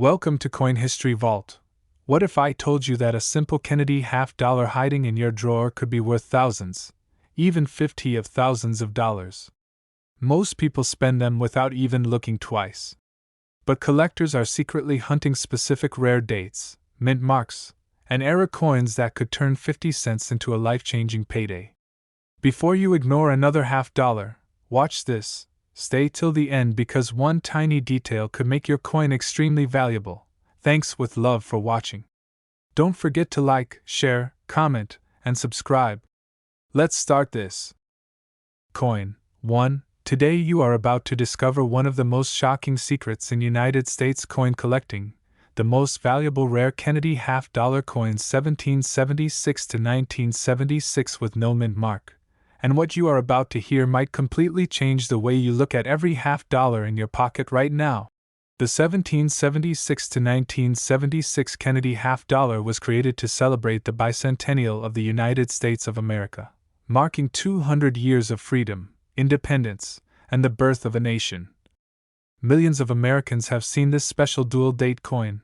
Welcome to Coin History Vault. What if I told you that a simple Kennedy $half hiding in your drawer could be worth thousands, even 50 of thousands of dollars? Most people spend them without even looking twice. But collectors are secretly hunting specific rare dates, mint marks, and era coins that could turn 50 cents into a life-changing payday. Before you ignore another $half, watch this. Stay till the end because one tiny detail could make your coin extremely valuable. Thanks with love for watching. Don't forget to like, share, comment, and subscribe. Let's start this. Coin 1. Today you are about to discover one of the most shocking secrets in United States coin collecting, the most valuable rare Kennedy $half coins 1776 to 1976 with no mint mark. And what you are about to hear might completely change the way you look at every $half in your pocket right now. The 1776 to 1976 Kennedy $half was created to celebrate the Bicentennial of the United States of America, marking 200 years of freedom, independence, and the birth of a nation. Millions of Americans have seen this special dual-date coin,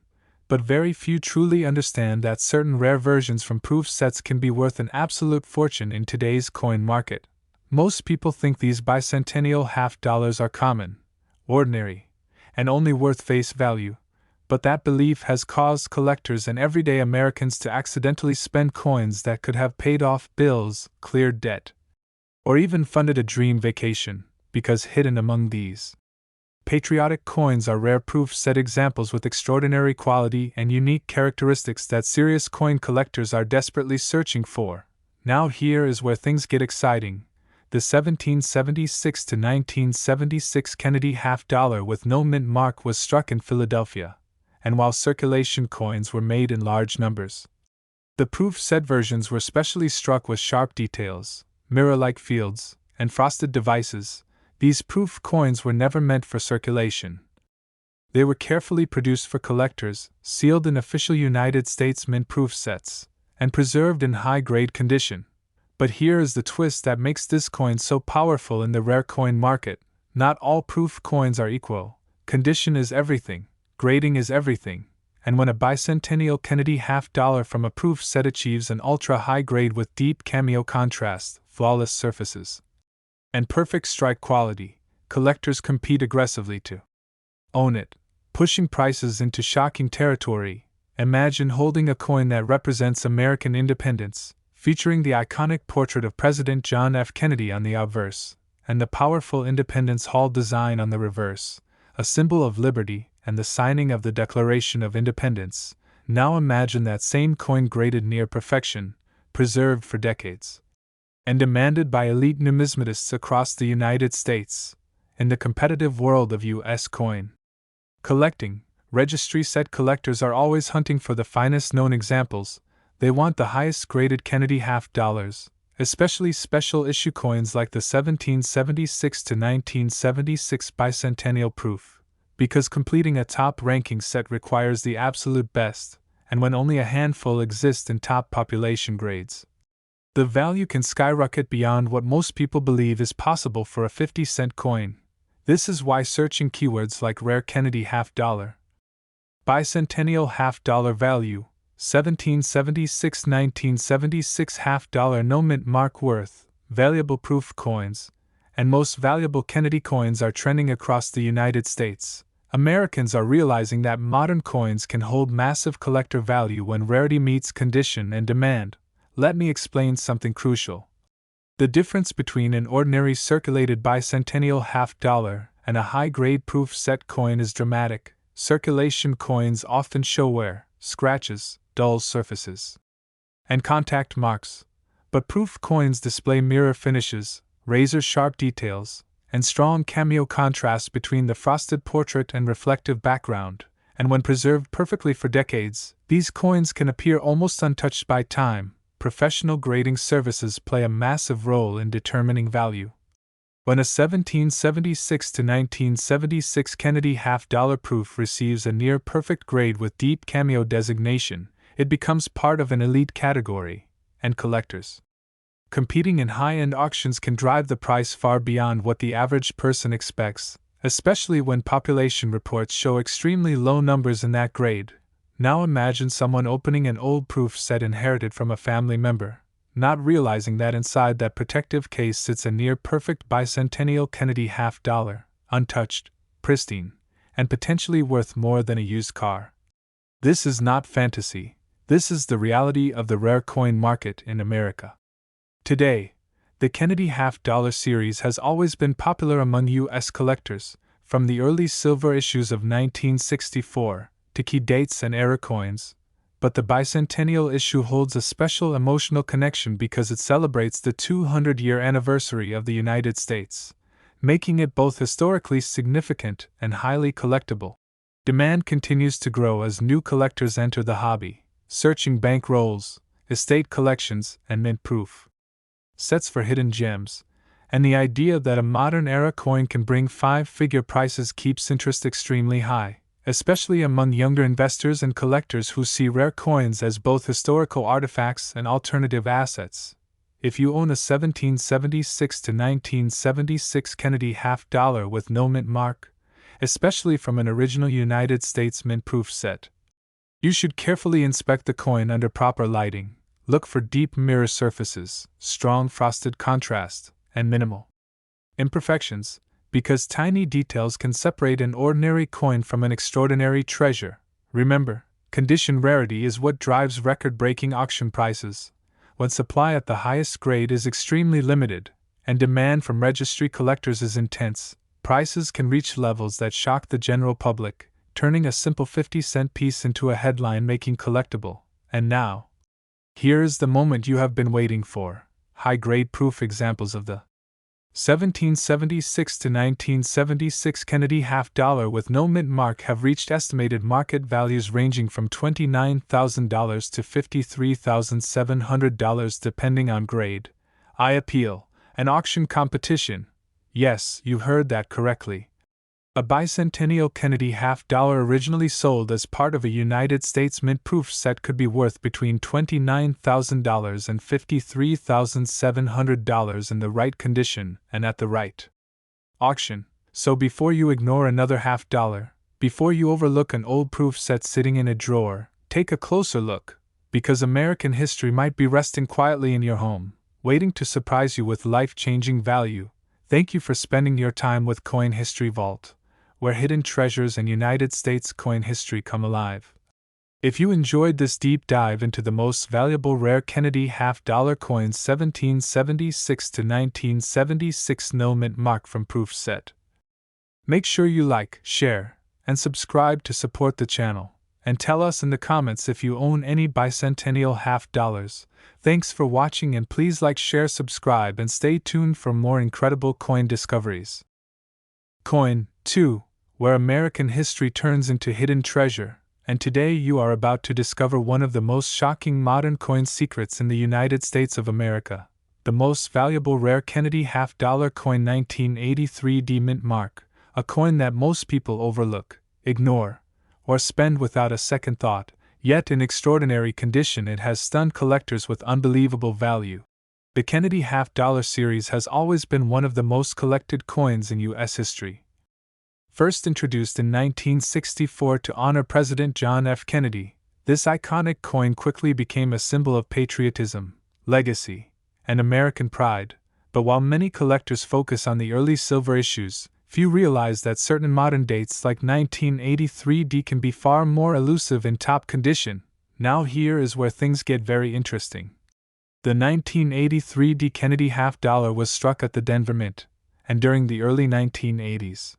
but very few truly understand that certain rare versions from proof sets can be worth an absolute fortune in today's coin market. Most people think these bicentennial $half are common, ordinary, and only worth face value, but that belief has caused collectors and everyday Americans to accidentally spend coins that could have paid off bills, cleared debt, or even funded a dream vacation, because hidden among these patriotic coins are rare proof set examples with extraordinary quality and unique characteristics that serious coin collectors are desperately searching for. Now here is where things get exciting. The 1776 to 1976 Kennedy $half with no mint mark was struck in Philadelphia, and while circulation coins were made in large numbers, the proof set versions were specially struck with sharp details, mirror-like fields, and frosted devices. These proof coins were never meant for circulation. They were carefully produced for collectors, sealed in official United States mint proof sets, and preserved in high-grade condition. But here is the twist that makes this coin so powerful in the rare coin market. Not all proof coins are equal. Condition is everything, grading is everything, and when a bicentennial Kennedy $half from a proof set achieves an ultra-high grade with deep cameo contrast, flawless surfaces, and perfect strike quality, collectors compete aggressively to own it, pushing prices into shocking territory. Imagine holding a coin that represents American independence, featuring the iconic portrait of President John F. Kennedy on the obverse, and the powerful Independence Hall design on the reverse, a symbol of liberty and the signing of the Declaration of Independence. Now imagine that same coin graded near perfection, preserved for decades, and demanded by elite numismatists across the United States. In the competitive world of U.S. coin collecting, registry set collectors are always hunting for the finest known examples. They want the highest graded Kennedy $half, especially special issue coins like the 1776 to 1976 Bicentennial proof, because completing a top ranking set requires the absolute best, and when only a handful exist in top population grades, the value can skyrocket beyond what most people believe is possible for a 50-cent coin. This is why searching keywords like rare Kennedy $half, bicentennial $half value, 1776-1976 $half no mint mark worth, valuable proof coins, and most valuable Kennedy coins are trending across the United States. Americans are realizing that modern coins can hold massive collector value when rarity meets condition and demand. Let me explain something crucial. The difference between an ordinary circulated bicentennial $half and a high-grade proof set coin is dramatic. Circulation coins often show wear, scratches, dull surfaces, and contact marks, but proof coins display mirror finishes, razor-sharp details, and strong cameo contrast between the frosted portrait and reflective background, and when preserved perfectly for decades, these coins can appear almost untouched by time. Professional grading services play a massive role in determining value. When a 1776 to 1976 Kennedy $half proof receives a near-perfect grade with deep cameo designation, it becomes part of an elite category, and collectors competing in high-end auctions can drive the price far beyond what the average person expects. especially when population reports show extremely low numbers in that grade. Now imagine someone opening an old proof set inherited from a family member, not realizing that inside that protective case sits a near-perfect Bicentennial Kennedy half-dollar, untouched, pristine, and potentially worth more than a used car. This is not fantasy. This is the reality of the rare coin market in America. Today, the Kennedy half-dollar series has always been popular among U.S. collectors, from the early silver issues of 1964 to key dates and era coins, but the Bicentennial issue holds a special emotional connection because it celebrates the 200-year anniversary of the United States, making it both historically significant and highly collectible. Demand continues to grow as new collectors enter the hobby, searching bank rolls, estate collections, and mint-proof sets for hidden gems, and the idea that a modern-era coin can bring five-figure prices keeps interest extremely high, especially among younger investors and collectors who see rare coins as both historical artifacts and alternative assets. If you own a 1776 to 1976 Kennedy half-dollar with no mint mark, especially from an original United States mint-proof set, you should carefully inspect the coin under proper lighting. Look for deep mirror surfaces, strong frosted contrast, and minimal imperfections, because tiny details can separate an ordinary coin from an extraordinary treasure. Remember, condition rarity is what drives record-breaking auction prices. When supply at the highest grade is extremely limited, and demand from registry collectors is intense, prices can reach levels that shock the general public, turning a simple 50-cent piece into a headline-making collectible. And now, here is the moment you have been waiting for. High-grade proof examples of the 1776 to 1976 Kennedy half-dollar with no mint mark have reached estimated market values ranging from $29,000 to $53,700 depending on grade. I appeal. An auction competition. Yes, you heard that correctly. A Bicentennial Kennedy half-dollar originally sold as part of a United States mint-proof set could be worth between $29,000 and $53,700 in the right condition and at the right auction. So before you ignore another half-dollar, before you overlook an old proof set sitting in a drawer, take a closer look, because American history might be resting quietly in your home, waiting to surprise you with life-changing value. Thank you for spending your time with Coin History Vault, where hidden treasures and United States coin history come alive. If you enjoyed this deep dive into the most valuable rare Kennedy half-dollar coins 1776 to 1976 no mint mark from proof set, make sure you like, share, and subscribe to support the channel, and tell us in the comments if you own any Bicentennial half-dollars. Thanks for watching, and please like, share, subscribe, and stay tuned for more incredible coin discoveries. Coin 2, where American history turns into hidden treasure, and today you are about to discover one of the most shocking modern coin secrets in the United States of America, the most valuable rare Kennedy half-dollar coin 1983 D mint mark, a coin that most people overlook, ignore, or spend without a second thought, yet in extraordinary condition it has stunned collectors with unbelievable value. The Kennedy half-dollar series has always been one of the most collected coins in U.S. history. First introduced in 1964 to honor President John F. Kennedy, this iconic coin quickly became a symbol of patriotism, legacy, and American pride. But while many collectors focus on the early silver issues, few realize that certain modern dates like 1983 D can be far more elusive in top condition. Now here is where things get very interesting. The 1983 D Kennedy half-dollar was struck at the Denver Mint, and during the early 1980s.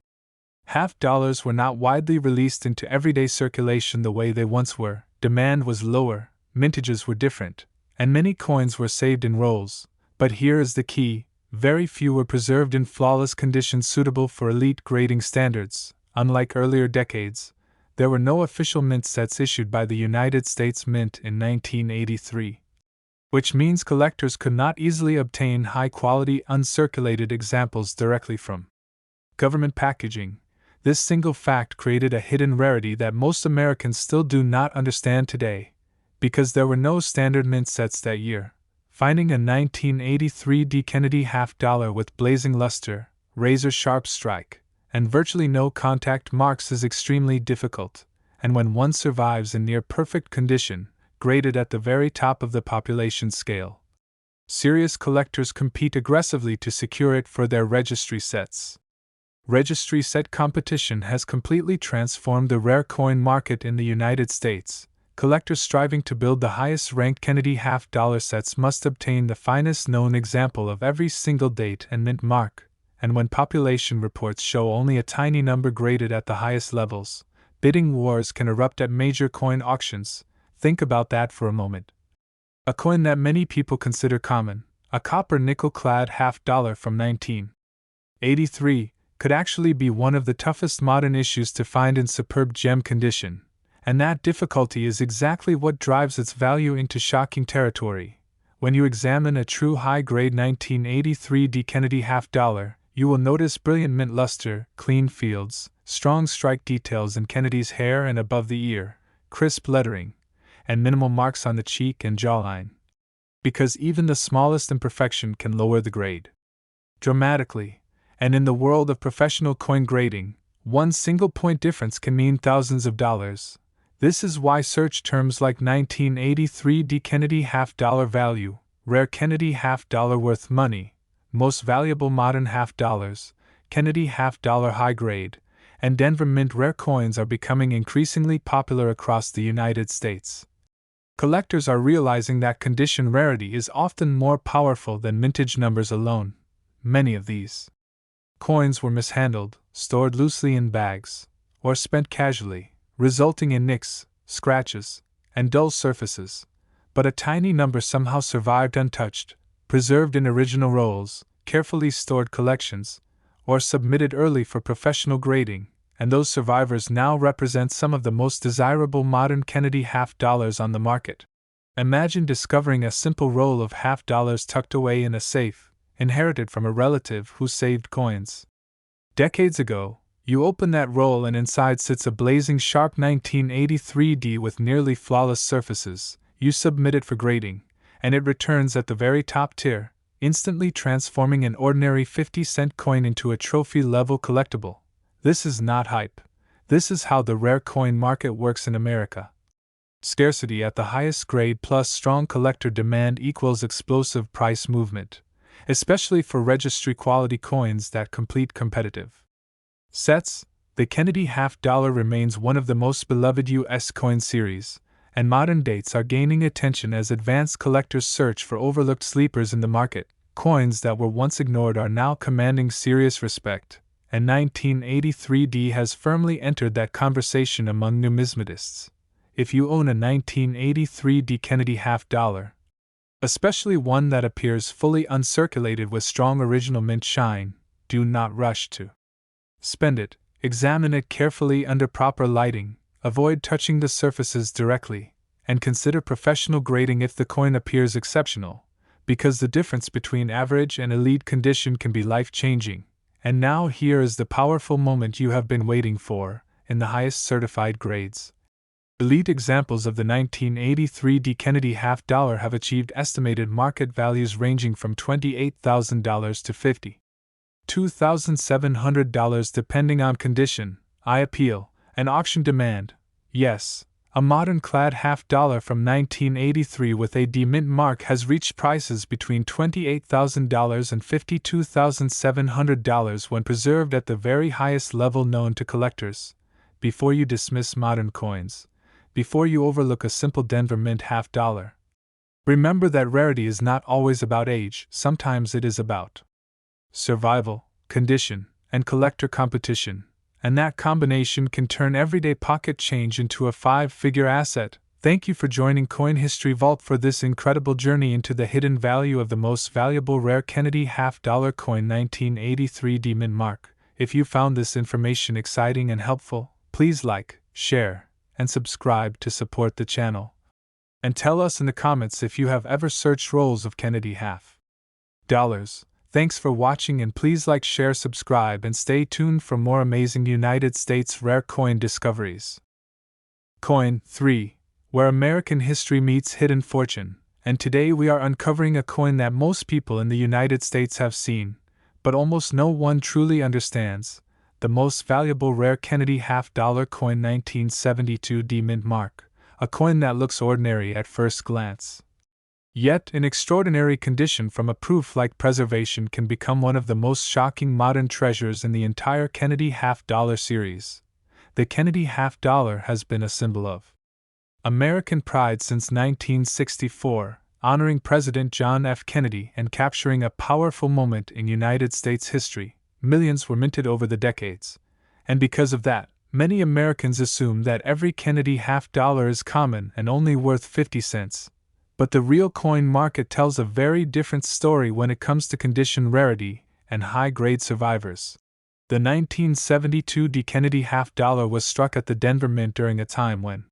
Half-dollars were not widely released into everyday circulation the way they once were, demand was lower, mintages were different, and many coins were saved in rolls. But here is the key: very few were preserved in flawless condition suitable for elite grading standards. Unlike earlier decades, there were no official mint sets issued by the United States Mint in 1983. Which means collectors could not easily obtain high-quality uncirculated examples directly from government packaging. This single fact created a hidden rarity that most Americans still do not understand today. Because there were no standard mint sets that year, finding a 1983 D Kennedy half-dollar with blazing luster, razor-sharp strike, and virtually no contact marks is extremely difficult, and when one survives in near perfect condition, graded at the very top of the population scale, serious collectors compete aggressively to secure it for their registry sets. Registry set competition has completely transformed the rare coin market in the United States. Collectors striving to build the highest-ranked Kennedy half-dollar sets must obtain the finest known example of every single date and mint mark, and when population reports show only a tiny number graded at the highest levels, bidding wars can erupt at major coin auctions. Think about that for a moment. A coin that many people consider common, a copper nickel-clad half-dollar from 1983, could actually be one of the toughest modern issues to find in superb gem condition. And that difficulty is exactly what drives its value into shocking territory. When you examine a true high-grade 1983 D Kennedy half-dollar, you will notice brilliant mint luster, clean fields, strong strike details in Kennedy's hair and above the ear, crisp lettering, and minimal marks on the cheek and jawline. Because even the smallest imperfection can lower the grade dramatically, and in the world of professional coin grading, one single point difference can mean thousands of dollars. This is why search terms like 1983 D Kennedy half-dollar value, rare Kennedy half-dollar worth money, most valuable modern half-dollars, Kennedy half-dollar high-grade, and Denver Mint rare coins are becoming increasingly popular across the United States. Collectors are realizing that condition rarity is often more powerful than mintage numbers alone. Many of these coins were mishandled, stored loosely in bags, or spent casually, resulting in nicks, scratches, and dull surfaces, but a tiny number somehow survived untouched, preserved in original rolls, carefully stored collections, or submitted early for professional grading, and those survivors now represent some of the most desirable modern Kennedy half-dollars on the market. Imagine discovering a simple roll of half-dollars tucked away in a safe, inherited from a relative who saved coins decades ago. You open that roll and inside sits a blazing sharp 1983 D with nearly flawless surfaces. You submit it for grading, and it returns at the very top tier, instantly transforming an ordinary 50-cent coin into a trophy-level collectible. This is not hype. This is how the rare coin market works in America. Scarcity at the highest grade plus strong collector demand equals explosive price movement, especially for registry-quality coins that compete competitive sets. The Kennedy half-dollar remains one of the most beloved U.S. coin series, and modern dates are gaining attention as advanced collectors search for overlooked sleepers in the market. Coins that were once ignored are now commanding serious respect, and 1983 D has firmly entered that conversation among numismatists. If you own a 1983 D Kennedy half-dollar, especially one that appears fully uncirculated with strong original mint shine, do not rush to spend it. Examine it carefully under proper lighting, avoid touching the surfaces directly, and consider professional grading if the coin appears exceptional, because the difference between average and elite condition can be life-changing. And now here is the powerful moment you have been waiting for. In the highest certified grades, elite examples of the 1983 D Kennedy half-dollar have achieved estimated market values ranging from $28,000 to $52,700 depending on condition, eye appeal, and auction demand. Yes, a modern clad half-dollar from 1983 with a D mint mark has reached prices between $28,000 and $52,700 when preserved at the very highest level known to collectors. Before you dismiss modern coins, before you overlook a simple Denver Mint half-dollar, remember that rarity is not always about age. Sometimes it is about survival, condition, and collector competition, and that combination can turn everyday pocket change into a five-figure asset. Thank you for joining Coin History Vault for this incredible journey into the hidden value of the most valuable rare Kennedy half-dollar coin 1983 D mint mark. If you found this information exciting and helpful, please like, share, and subscribe to support the channel. And tell us in the comments if you have ever searched rolls of Kennedy half-dollars. Thanks for watching, and please like, share, subscribe, and stay tuned for more amazing United States rare coin discoveries. Coin 3, where American history meets hidden fortune, and today we are uncovering a coin that most people in the United States have seen, but almost no one truly understands, The most valuable rare Kennedy half-dollar coin 1972 D mint mark, a coin that looks ordinary at first glance. Yet, in extraordinary condition from a proof-like preservation can become one of the most shocking modern treasures in the entire Kennedy half-dollar series. The Kennedy half-dollar has been a symbol of American pride since 1964, honoring President John F. Kennedy and capturing a powerful moment in United States history. Millions were minted over the decades, and because of that, many Americans assume that every Kennedy half-dollar is common and only worth 50 cents. But the real coin market tells a very different story when it comes to condition rarity and high-grade survivors. The 1972 D Kennedy half-dollar was struck at the Denver Mint during a time when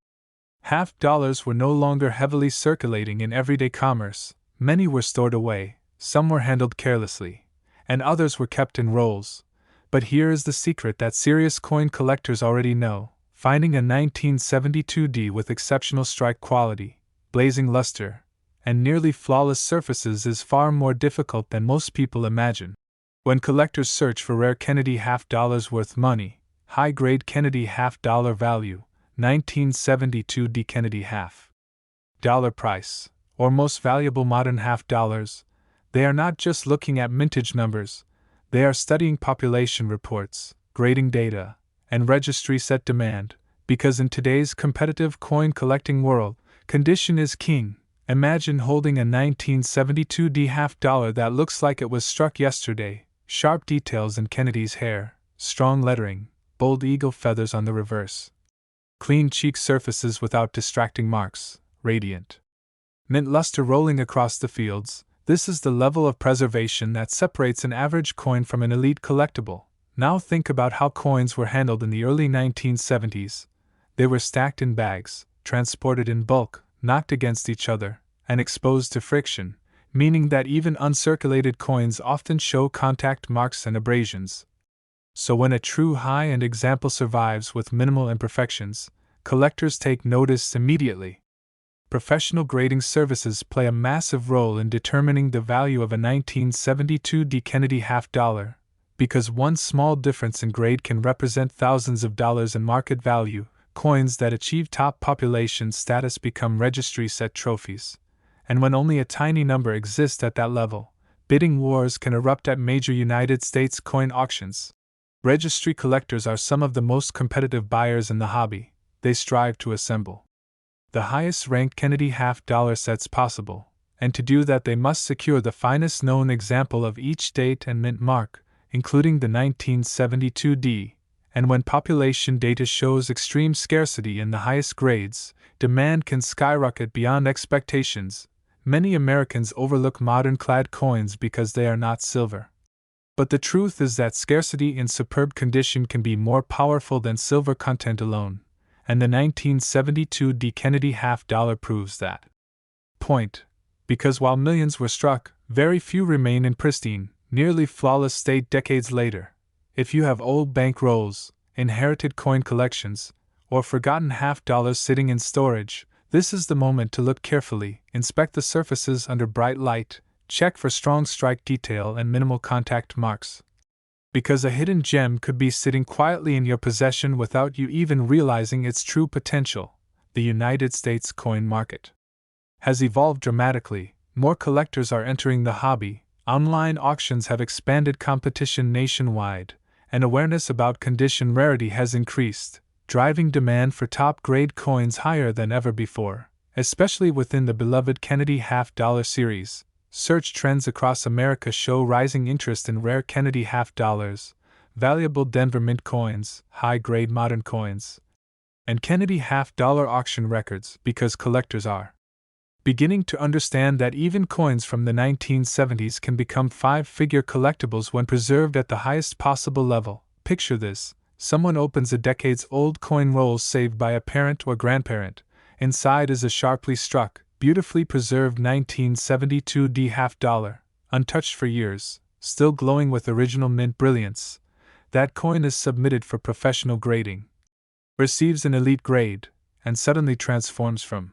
half-dollars were no longer heavily circulating in everyday commerce. Many were stored away, some were handled carelessly, and others were kept in rolls. But here is the secret that serious coin collectors already know. Finding a 1972 D with exceptional strike quality, blazing luster, and nearly flawless surfaces is far more difficult than most people imagine. When collectors search for rare Kennedy half-dollars worth money, high-grade Kennedy half-dollar value, 1972 D Kennedy half-dollar price, or most valuable modern half-dollars, they are not just looking at mintage numbers, they are studying population reports, grading data, and registry set demand, because in today's competitive coin collecting world, condition is king. Imagine holding a 1972 D half-dollar that looks like it was struck yesterday, sharp details in Kennedy's hair, strong lettering, bold eagle feathers on the reverse. Clean cheek surfaces without distracting marks, radiant mint luster rolling across the fields. This is the level of preservation that separates an average coin from an elite collectible. Now think about how coins were handled in the early 1970s. They were stacked in bags, transported in bulk, knocked against each other, and exposed to friction, meaning that even uncirculated coins often show contact marks and abrasions. So when a true high-end example survives with minimal imperfections, collectors take notice immediately. Professional grading services play a massive role in determining the value of a 1972 D Kennedy half-dollar, because one small difference in grade can represent thousands of dollars in market value. Coins that achieve top population status become registry-set trophies, and when only a tiny number exists at that level, bidding wars can erupt at major United States coin auctions. Registry collectors are some of the most competitive buyers in the hobby. They strive to assemble the highest-ranked Kennedy half-dollar sets possible, and to do that they must secure the finest known example of each date and mint mark, including the 1972 D. And when population data shows extreme scarcity in the highest grades, demand can skyrocket beyond expectations. Many Americans overlook modern-clad coins because they are not silver. But the truth is that scarcity in superb condition can be more powerful than silver content alone, and the 1972 D Kennedy half-dollar proves that point. Because while millions were struck, very few remain in pristine, nearly flawless state decades later. If you have old bank rolls, inherited coin collections, or forgotten half-dollars sitting in storage, this is the moment to look carefully, inspect the surfaces under bright light, check for strong strike detail and minimal contact marks. Because a hidden gem could be sitting quietly in your possession without you even realizing its true potential. The United States coin market has evolved dramatically. More collectors are entering the hobby, online auctions have expanded competition nationwide, and awareness about condition rarity has increased, driving demand for top-grade coins higher than ever before, especially within the beloved Kennedy half-dollar series. Search trends across America show rising interest in rare Kennedy half-dollars, valuable Denver Mint coins, high-grade modern coins, and Kennedy half-dollar auction records because collectors are beginning to understand that even coins from the 1970s can become five-figure collectibles when preserved at the highest possible level. Picture this: someone opens a decades-old coin roll saved by a parent or grandparent. Inside is a sharply struck, beautifully preserved 1972 D half-dollar, untouched for years, still glowing with original mint brilliance. That coin is submitted for professional grading, receives an elite grade, and suddenly transforms from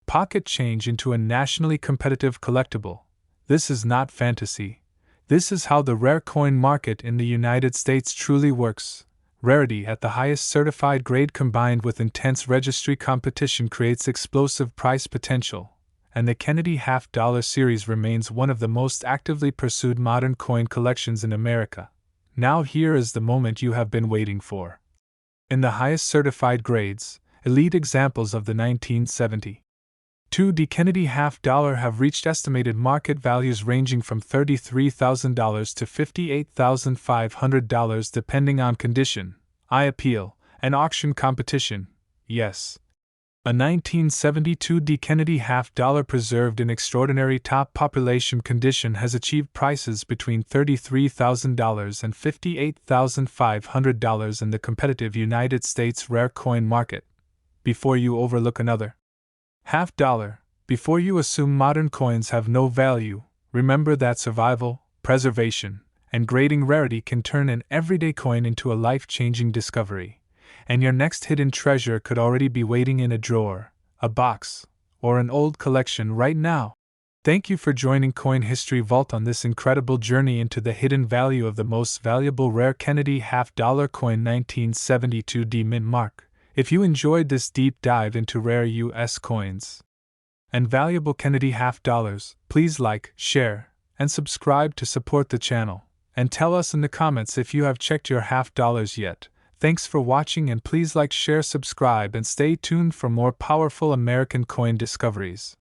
pocket change into a nationally competitive collectible. This is not fantasy. This is how the rare coin market in the United States truly works. Rarity at the highest certified grade combined with intense registry competition creates explosive price potential, and the Kennedy half-dollar series remains one of the most actively pursued modern coin collections in America. Now here is the moment you have been waiting for. In the highest certified grades, elite examples of the 1972 Kennedy half-dollar have reached estimated market values ranging from $33,000 to $58,500 depending on condition, eye appeal, and auction competition. Yes. A 1972 Kennedy half-dollar preserved in extraordinary top population condition has achieved prices between $33,000 and $58,500 in the competitive United States rare coin market. Before you overlook another half-dollar, before you assume modern coins have no value, remember that survival, preservation, and grading rarity can turn an everyday coin into a life-changing discovery, and your next hidden treasure could already be waiting in a drawer, a box, or an old collection right now. Thank you for joining Coin History Vault on this incredible journey into the hidden value of the most valuable rare Kennedy half-dollar coin 1972 mint mark. If you enjoyed this deep dive into rare U.S. coins and valuable Kennedy half-dollars, please like, share, and subscribe to support the channel, and tell us in the comments if you have checked your half-dollars yet. Thanks for watching, and please like, share, subscribe, and stay tuned for more powerful American coin discoveries.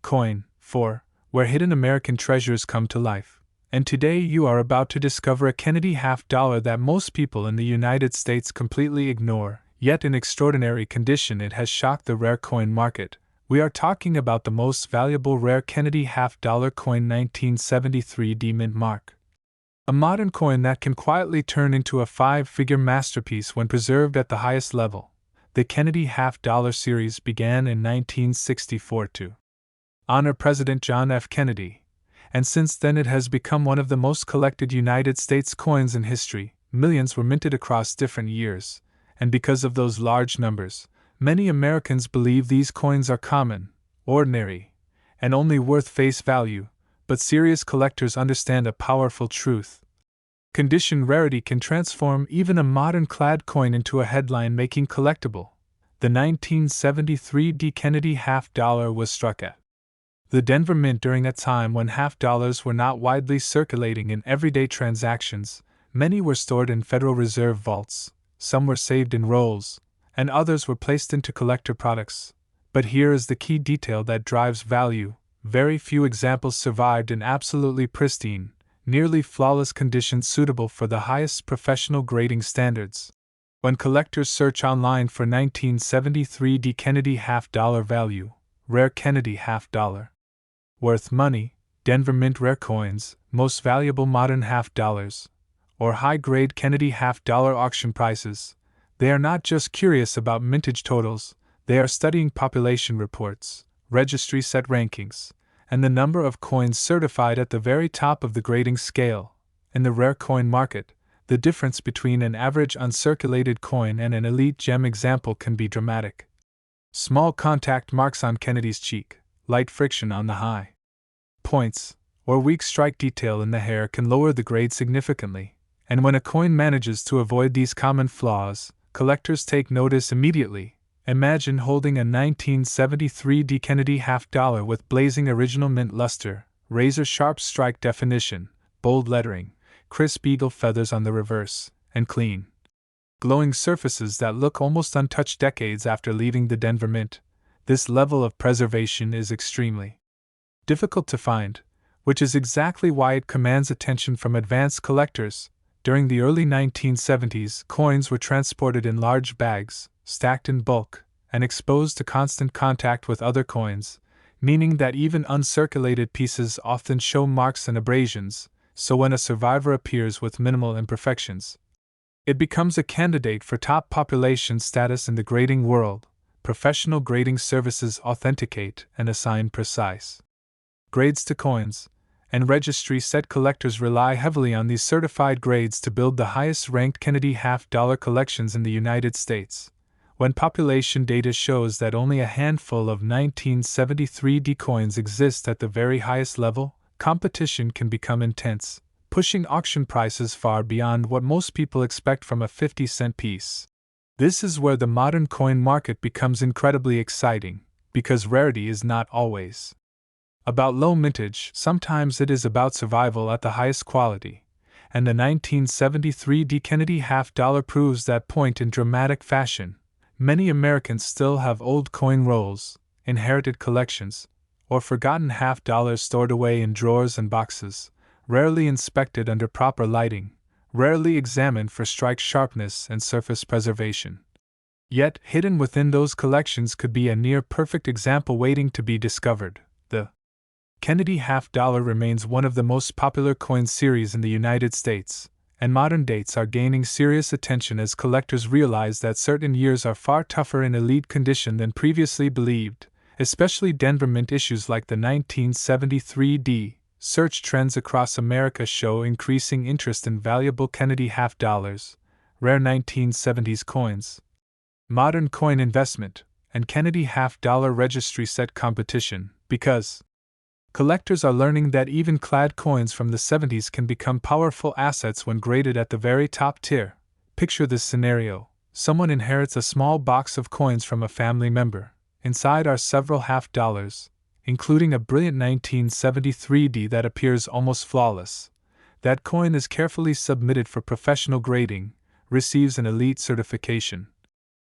Coin 4, where hidden American treasures come to life. And today you are about to discover a Kennedy half-dollar that most people in the United States completely ignore. Yet in extraordinary condition it has shocked the rare coin market. We are talking about the most valuable rare Kennedy half-dollar coin 1973 mint mark. A modern coin that can quietly turn into a five-figure masterpiece when preserved at the highest level. The Kennedy half-dollar series began in 1964 to honor President John F. Kennedy, and since then it has become one of the most collected United States coins in history. Millions were minted across different years. And because of those large numbers, many Americans believe these coins are common, ordinary, and only worth face value, but serious collectors understand a powerful truth. Condition rarity can transform even a modern clad coin into a headline-making collectible. The 1973 Kennedy half-dollar was struck at the Denver Mint during a time when half-dollars were not widely circulating in everyday transactions. Many were stored in Federal Reserve vaults. Some were saved in rolls, and others were placed into collector products. But here is the key detail that drives value. Very few examples survived in absolutely pristine, nearly flawless conditions suitable for the highest professional grading standards. When collectors search online for 1973 Kennedy half-dollar value, rare Kennedy half-dollar, worth money, Denver Mint rare coins, most valuable modern half-dollars, or high-grade Kennedy half-dollar auction prices, they are not just curious about mintage totals, they are studying population reports, registry set rankings, and the number of coins certified at the very top of the grading scale. In the rare coin market, the difference between an average uncirculated coin and an elite gem example can be dramatic. Small contact marks on Kennedy's cheek, light friction on the high points, or weak strike detail in the hair can lower the grade significantly. And when a coin manages to avoid these common flaws, collectors take notice immediately. Imagine holding a 1973 Kennedy half-dollar with blazing original mint luster, razor-sharp strike definition, bold lettering, crisp eagle feathers on the reverse, and clean, glowing surfaces that look almost untouched decades after leaving the Denver Mint. This level of preservation is extremely difficult to find, which is exactly why it commands attention from advanced collectors. During the early 1970s, coins were transported in large bags, stacked in bulk, and exposed to constant contact with other coins, meaning that even uncirculated pieces often show marks and abrasions, so when a survivor appears with minimal imperfections, it becomes a candidate for top population status in the grading world. Professional grading services authenticate and assign precise grades to coins, and registry set collectors rely heavily on these certified grades to build the highest-ranked Kennedy half-dollar collections in the United States. When population data shows that only a handful of 1973 coins exist at the very highest level, competition can become intense. pushing auction prices far beyond what most people expect from a 50-cent piece. This is where the modern coin market becomes incredibly exciting, because rarity is not always about low mintage, sometimes it is about survival at the highest quality, and the 1973 D. Kennedy half-dollar proves that point in dramatic fashion. Many Americans still have old coin rolls, inherited collections, or forgotten half-dollars stored away in drawers and boxes, rarely inspected under proper lighting, rarely examined for strike sharpness and surface preservation. Yet, hidden within those collections could be a near-perfect example waiting to be discovered. The Kennedy half-dollar remains one of the most popular coin series in the United States, and modern dates are gaining serious attention as collectors realize that certain years are far tougher in elite condition than previously believed, especially Denver Mint issues like the 1973 D. Search trends across America show increasing interest in valuable Kennedy half-dollars, rare 1970s coins, modern coin investment, and Kennedy half-dollar registry set competition, because collectors are learning that even clad coins from the 70s can become powerful assets when graded at the very top tier. Picture this scenario. Someone inherits a small box of coins from a family member. Inside are several half-dollars, including a brilliant 1973 D that appears almost flawless. That coin is carefully submitted for professional grading, receives an elite certification,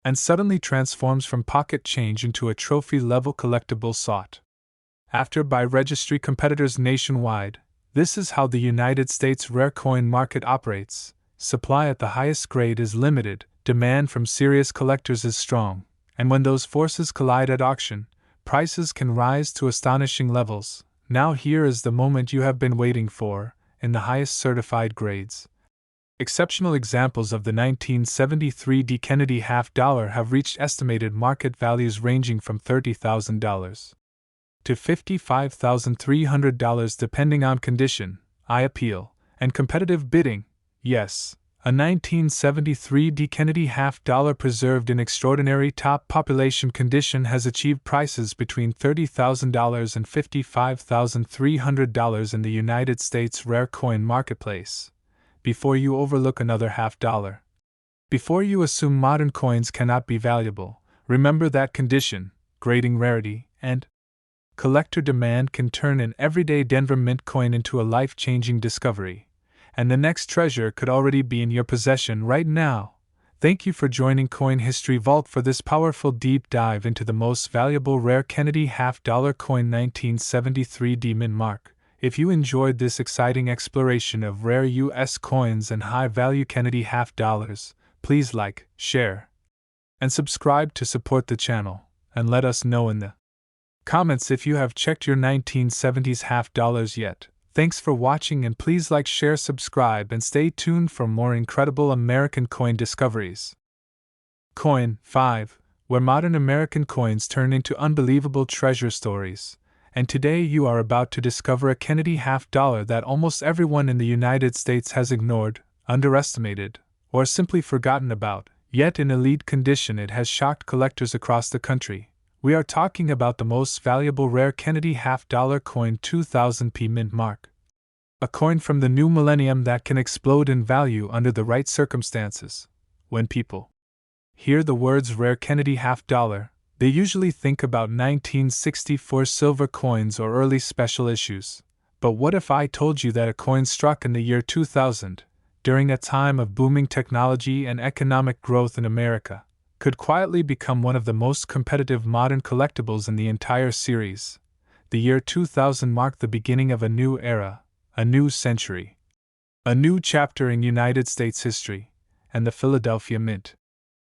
and suddenly transforms from pocket change into a trophy-level collectible sought after by registry competitors nationwide. This is how the United States rare coin market operates. Supply at the highest grade is limited, demand from serious collectors is strong, and when those forces collide at auction, prices can rise to astonishing levels. Now here is the moment you have been waiting for, in the highest certified grades. Exceptional examples of the 1973 D. Kennedy half-dollar have reached estimated market values ranging from $30,000 to $55,300 depending on condition, eye appeal, and competitive bidding. Yes, a 1973 D. Kennedy half-dollar preserved in extraordinary top population condition has achieved prices between $30,000 and $55,300 in the United States rare coin marketplace. Before you overlook another half-dollar, before you assume modern coins cannot be valuable, remember that condition, grading, rarity, and collector demand can turn an everyday Denver Mint coin into a life-changing discovery, and the next treasure could already be in your possession right now. Thank you for joining Coin History Vault for this powerful deep dive into the most valuable rare Kennedy half-dollar coin 1973 D. Mint mark. If you enjoyed this exciting exploration of rare U.S. coins and high-value Kennedy half-dollars, please like, share, and subscribe to support the channel, and let us know in the comments if you have checked your 1970s half-dollars yet. Thanks for watching, and please like, share, subscribe, and stay tuned for more incredible American coin discoveries. Coin 5, where modern American coins turn into unbelievable treasure stories. And today you are about to discover a Kennedy half-dollar that almost everyone in the United States has ignored, underestimated, or simply forgotten about, yet in elite condition it has shocked collectors across the country. We are talking about the most valuable rare Kennedy half-dollar coin 2000p mint mark. A coin from the new millennium that can explode in value under the right circumstances. When people hear the words rare Kennedy half-dollar, they usually think about 1964 silver coins or early special issues. But what if I told you that a coin struck in the year 2000, during a time of booming technology and economic growth in America, could quietly become one of the most competitive modern collectibles in the entire series? The year 2000 marked the beginning of a new era, a new century, a new chapter in United States history, and the Philadelphia Mint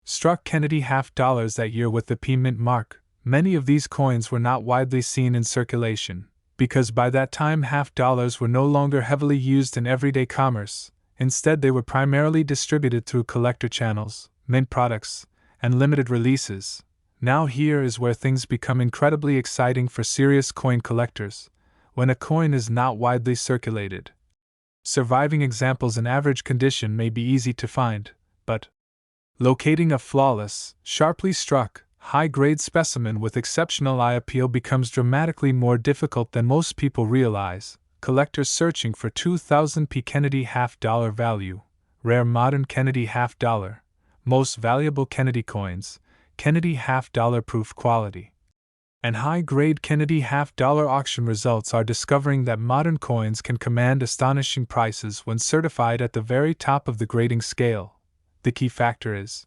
struck Kennedy half-dollars that year with the P Mint mark. Many of these coins were not widely seen in circulation, because by that time half-dollars were no longer heavily used in everyday commerce. Instead, they were primarily distributed through collector channels, mint products, and limited releases. Now here is where things become incredibly exciting for serious coin collectors, when a coin is not widely circulated. Surviving examples in average condition may be easy to find, but locating a flawless, sharply struck, high-grade specimen with exceptional eye appeal becomes dramatically more difficult than most people realize. collectors searching for 2000p Kennedy half-dollar value, rare modern Kennedy half-dollar, most valuable Kennedy coins, Kennedy half-dollar proof quality, and high-grade Kennedy half-dollar auction results are discovering that modern coins can command astonishing prices when certified at the very top of the grading scale. The key factor is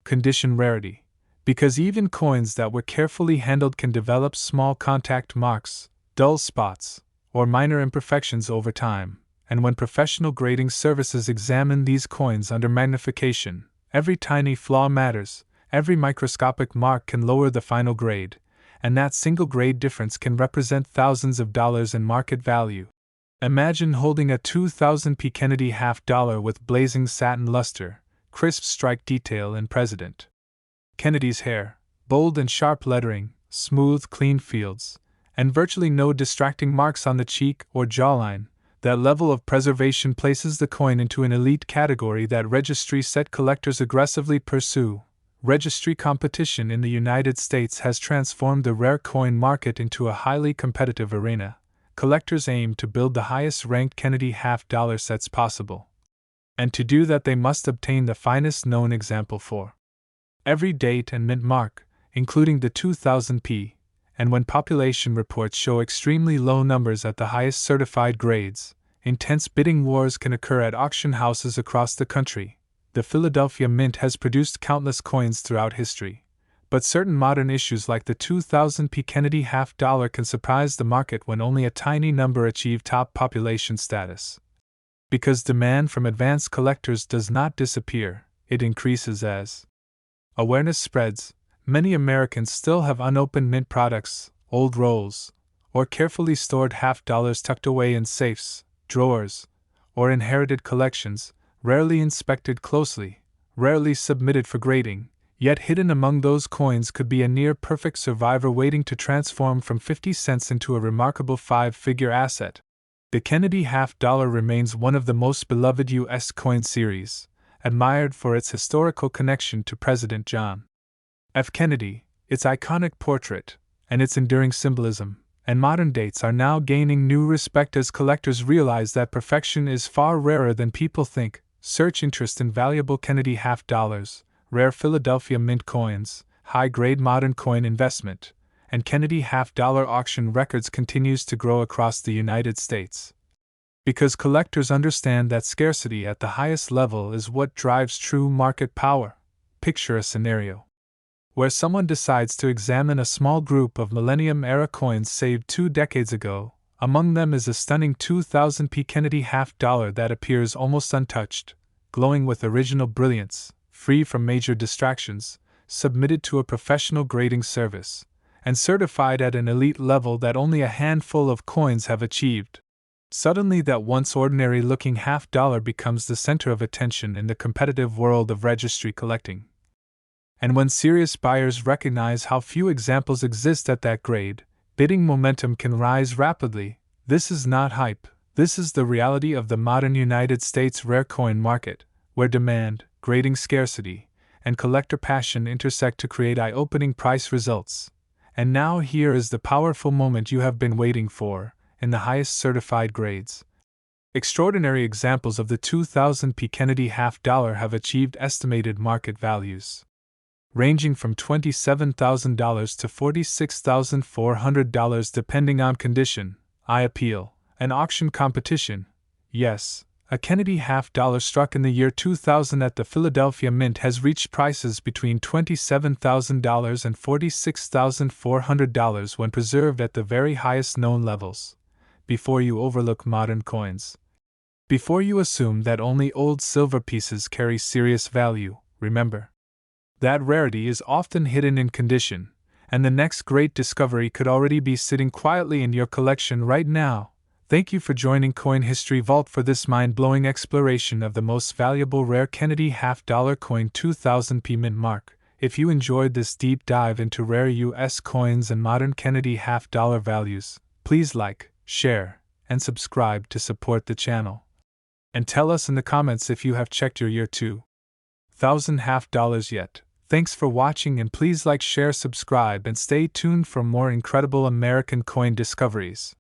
condition rarity, because even coins that were carefully handled can develop small contact marks, dull spots, or minor imperfections over time, and when professional grading services examine these coins under magnification, every tiny flaw matters, every microscopic mark can lower the final grade, and that single grade difference can represent thousands of dollars in market value. Imagine holding a 2000p Kennedy half-dollar with blazing satin luster, crisp strike detail and President Kennedy's hair, bold and sharp lettering, smooth, clean fields, and virtually no distracting marks on the cheek or jawline. That level of preservation places the coin into an elite category that registry-set collectors aggressively pursue. Registry competition in the United States has transformed the rare coin market into a highly competitive arena. Collectors aim to build the highest-ranked Kennedy half-dollar sets possible. And to do that they must obtain the finest known example for every date and mint mark, including the 2000p, and when population reports show extremely low numbers at the highest certified grades, intense bidding wars can occur at auction houses across the country. The Philadelphia Mint has produced countless coins throughout history, but certain modern issues like the 2000p Kennedy half-dollar can surprise the market when only a tiny number achieve top population status. Because demand from advanced collectors does not disappear, it increases as awareness spreads. Many Americans still have unopened mint products, old rolls, or carefully stored half-dollars tucked away in safes, drawers, or inherited collections, rarely inspected closely, rarely submitted for grading, yet hidden among those coins could be a near-perfect survivor waiting to transform from 50 cents into a remarkable five-figure asset. The Kennedy half-dollar remains one of the most beloved U.S. coin series, admired for its historical connection to President John F. Kennedy, its iconic portrait, and its enduring symbolism, and modern dates are now gaining new respect as collectors realize that perfection is far rarer than people think. Search interest in valuable Kennedy half-dollars, rare Philadelphia Mint coins, high-grade modern coin investment, and Kennedy half-dollar auction records continues to grow across the United States. Because collectors understand that scarcity at the highest level is what drives true market power. Picture a scenario where someone decides to examine a small group of Millennium-era coins saved 2 decades ago. Among them is a stunning 2000p Kennedy half-dollar that appears almost untouched, glowing with original brilliance, free from major distractions, submitted to a professional grading service, and certified at an elite level that only a handful of coins have achieved. Suddenly that once ordinary-looking half-dollar becomes the center of attention in the competitive world of registry collecting. And when serious buyers recognize how few examples exist at that grade, bidding momentum can rise rapidly. This is not hype, this is the reality of the modern United States rare coin market, where demand, grading scarcity, and collector passion intersect to create eye-opening price results. And now here is the powerful moment you have been waiting for, in the highest certified grades. Extraordinary examples of the 2000p Kennedy half-dollar have achieved estimated market values ranging from $27,000 to $46,400 depending on condition, eye appeal, and auction competition. Yes, a Kennedy half-dollar struck in the year 2000 at the Philadelphia Mint has reached prices between $27,000 and $46,400 when preserved at the very highest known levels. Before you overlook modern coins, before you assume that only old silver pieces carry serious value, remember that rarity is often hidden in condition, and the next great discovery could already be sitting quietly in your collection right now. Thank you for joining Coin History Vault for this mind-blowing exploration of the most valuable rare Kennedy half-dollar coin 2000p mint mark. If you enjoyed this deep dive into rare U.S. coins and modern Kennedy half-dollar values, please like, share, and subscribe to support the channel. And tell us in the comments if you have checked your year 2000 half-dollars yet. Thanks for watching, and please like, share, subscribe, and stay tuned for more incredible American coin discoveries.